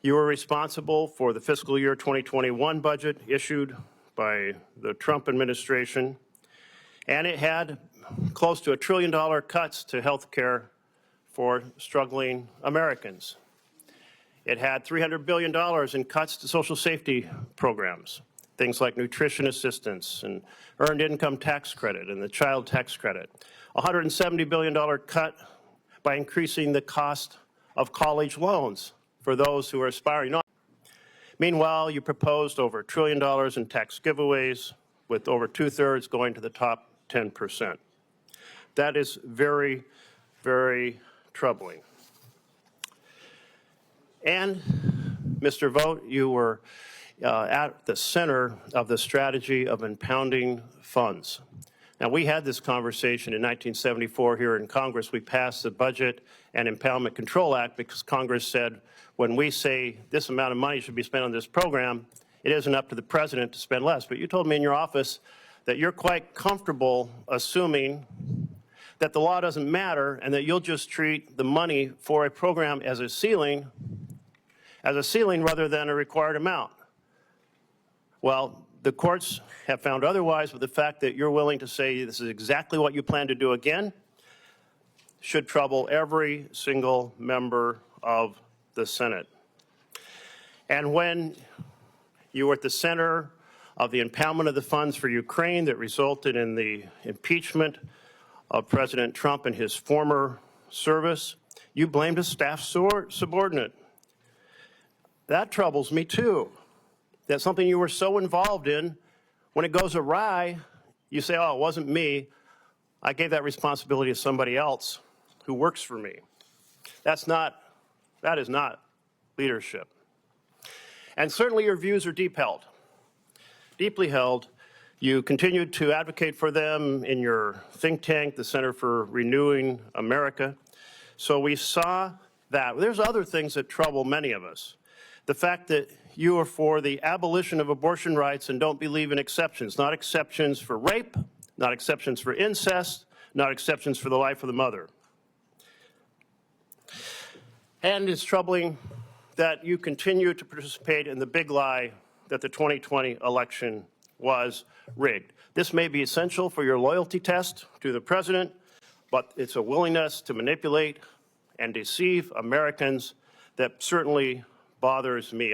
You were responsible for the fiscal year 2021 budget issued by the Trump administration, and it had close to $1 trillion cuts to health care for struggling Americans. It had $300 billion in cuts to social safety programs, things like nutrition assistance and earned income tax credit and the child tax credit. A $170 billion cut by increasing the cost of college loans for those who are aspiring. Meanwhile, you proposed over $1 trillion in tax giveaways, with over 2/3 going to the top 10%. That is very, very troubling. And, Mr. Vogt, you were at the center of the strategy of impounding funds. Now, we had this conversation in 1974 here in Congress. We passed the Budget and Impoundment Control Act because Congress said, when we say this amount of money should be spent on this program, it isn't up to the president to spend less. But you told me in your office that you're quite comfortable assuming that the law doesn't matter and that you'll just treat the money for a program as a ceiling rather than a required amount. Well, the courts have found otherwise, but the fact that you're willing to say this is exactly what you plan to do again should trouble every single member of the Senate. And when you were at the center of the impoundment of the funds for Ukraine that resulted in the impeachment of President Trump and his former service, you blamed a staff subordinate. That troubles me too. That's something you were so involved in. When it goes awry, you say, oh, it wasn't me. I gave that responsibility to somebody else who works for me. That is not leadership. And certainly your views are deeply held. You continued to advocate for them in your think tank, the Center for Renewing America. So we saw that. There's other things that trouble many of us. The fact that you are for the abolition of abortion rights and don't believe in exceptions, not exceptions for rape, not exceptions for incest, not exceptions for the life of the mother. And it's troubling that you continue to participate in the big lie that the 2020 election was rigged. This may be essential for your loyalty test to the president, but it's a willingness to manipulate and deceive Americans that certainly bothers me.